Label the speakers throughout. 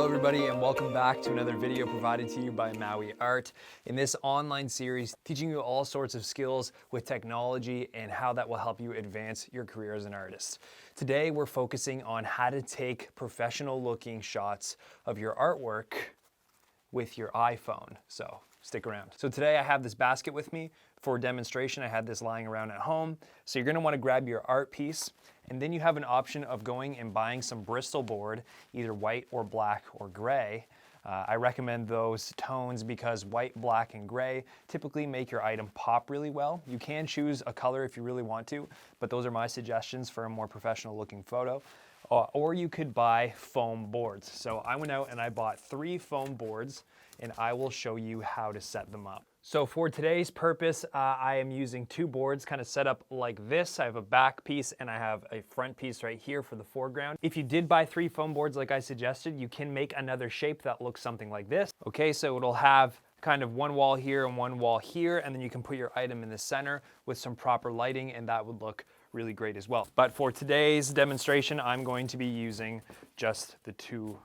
Speaker 1: Hello everybody and welcome back to another video provided to you by Mawi'Art. In this online series, teaching you all sorts of skills with technology and how that will help you advance your career as an artist. Today we're focusing on how to take professional looking shots of your artwork with your iPhone. So stick around. So today I have this basket with me for demonstration. I had this lying around at home. So you're gonna wanna grab your art piece, and then you have an option of going and buying some Bristol board, either white or black or gray. I recommend those tones because white, black, and gray typically make your item pop really well. You can choose a color if you really want to, but those are my suggestions for a more professional looking photo. Or you could buy foam boards. So I went out and I bought 3 foam boards, and I will show you how to set them up. So for today's purpose, I am using 2 boards kind of set up like this. I have a back piece and I have a front piece right here for the foreground. If you did buy 3 foam boards like I suggested, you can make another shape that looks something like this. Okay, so it'll have kind of one wall here and one wall here, and then you can put your item in the center with some proper lighting, and that would look really great as well. But for today's demonstration, I'm going to be using just the 2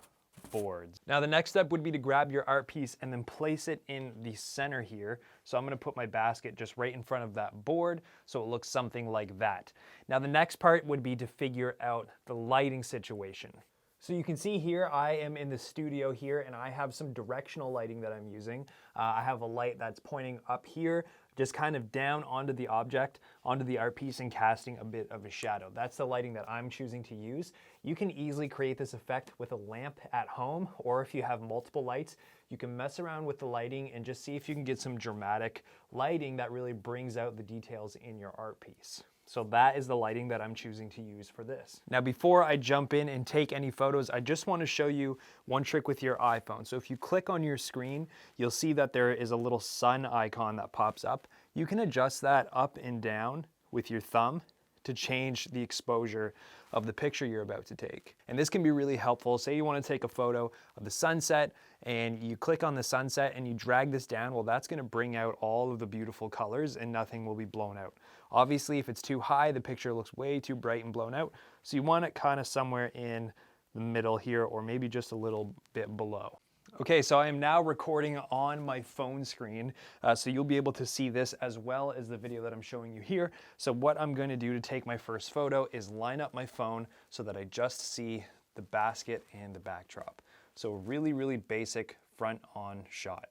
Speaker 1: boards. Now the next step would be to grab your art piece and then place it in the center here. So I'm gonna put my basket just right in front of that board so it looks something like that. Now the next part would be to figure out the lighting situation. So you can see here, I am in the studio here and I have some directional lighting that I'm using. I have a light that's pointing up here, just kind of down onto the object, onto the art piece, and casting a bit of a shadow. That's the lighting that I'm choosing to use. You can easily create this effect with a lamp at home, or if you have multiple lights, you can mess around with the lighting and just see if you can get some dramatic lighting that really brings out the details in your art piece. So that is the lighting that I'm choosing to use for this. Now before I jump in and take any photos, I just want to show you one trick with your iPhone. So if you click on your screen, you'll see that there is a little sun icon that pops up. You can adjust that up and down with your thumb to change the exposure of the picture you're about to take. And this can be really helpful. Say you want to take a photo of the sunset and you click on the sunset and you drag this down, well, that's going to bring out all of the beautiful colors and nothing will be blown out. Obviously, if it's too high, the picture looks way too bright and blown out. So you want it kind of somewhere in the middle here, or maybe just a little bit below. Okay, so I am now recording on my phone screen, so you'll be able to see this as well as the video that I'm showing you here. So what I'm going to do to take my first photo is line up my phone so that I just see the basket and the backdrop. So really, really basic front-on shot,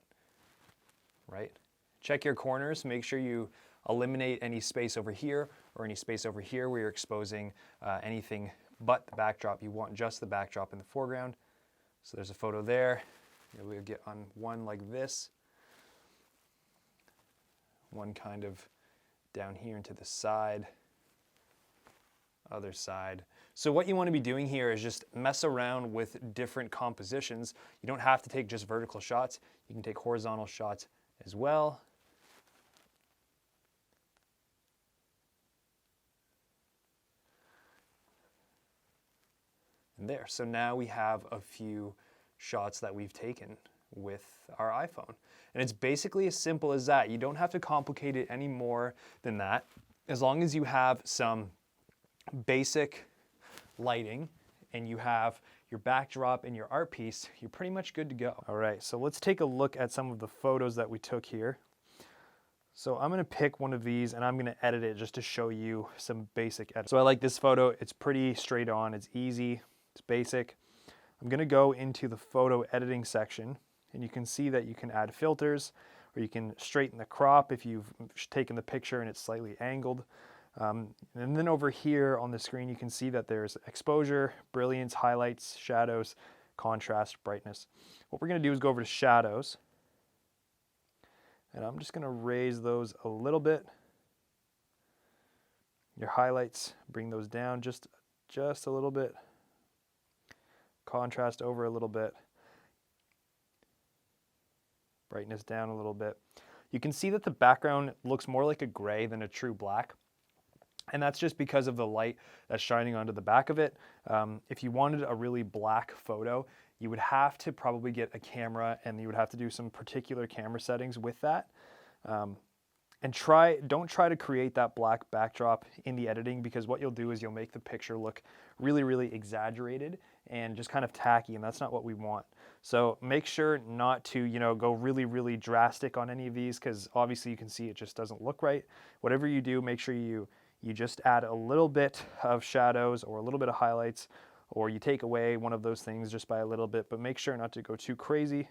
Speaker 1: right? Check your corners, make sure you eliminate any space over here or any space over here where you're exposing anything but the backdrop. You want just the backdrop in the foreground. So there's a photo there. We'll get on one like this, one kind of down here into the side, other side. So what you want to be doing here is just mess around with different compositions. You don't have to take just vertical shots. You can take horizontal shots as well. And there, so now we have a few shots that we've taken with our iPhone. And it's basically as simple as that. You don't have to complicate it any more than that. As long as you have some basic lighting and you have your backdrop and your art piece, you're pretty much good to go. All right, so let's take a look at some of the photos that we took here. So I'm gonna pick one of these and I'm gonna edit it just to show you some basic edits. So I like this photo. It's pretty straight on, it's easy, it's basic. I'm going to go into the photo editing section, and you can see that you can add filters, or you can straighten the crop if you've taken the picture and it's slightly angled. And then over here on the screen, you can see that there's exposure, brilliance, highlights, shadows, contrast, brightness. What we're going to do is go over to shadows, and I'm just going to raise those a little bit. Your highlights, bring those down just a little bit. Contrast over a little bit, brightness down a little bit. You can see that the background looks more like a gray than a true black, and that's just because of the light that's shining onto the back of it. If you wanted a really black photo, you would have to probably get a camera and you would have to do some particular camera settings with that. And don't try to create that black backdrop in the editing, because what you'll do is you'll make the picture look really, really exaggerated and just kind of tacky, and that's not what we want. So make sure not to, go really, really drastic on any of these, because obviously you can see it just doesn't look right. Whatever you do, make sure you just add a little bit of shadows or a little bit of highlights, or you take away one of those things just by a little bit, but make sure not to go too crazy.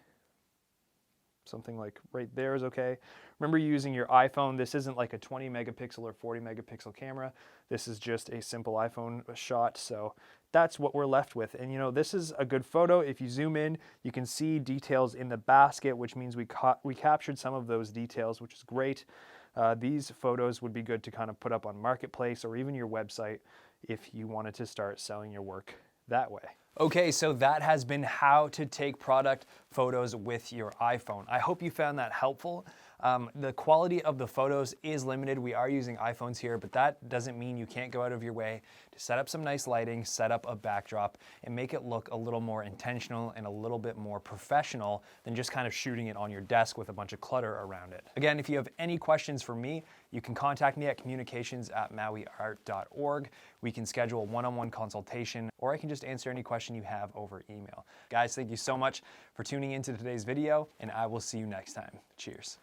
Speaker 1: Something like right there is okay. Remember, using your iPhone. This isn't like a 20 megapixel or 40 megapixel camera. This is just a simple iPhone shot. So that's what we're left with. And this is a good photo. If you zoom in, you can see details in the basket, which means we captured some of those details, which is great. These photos would be good to kind of put up on Marketplace or even your website if you wanted to start selling your work that way. Okay, so that has been how to take product photos with your iPhone. I hope you found that helpful. The quality of the photos is limited. We are using iPhones here, but that doesn't mean you can't go out of your way to set up some nice lighting, set up a backdrop, and make it look a little more intentional and a little bit more professional than just kind of shooting it on your desk with a bunch of clutter around it. Again, if you have any questions for me, you can contact me at communications@mawi'art.org. We can schedule a one-on-one consultation, or I can just answer any question you have over email. Guys, thank you so much for tuning into today's video, and I will see you next time. Cheers.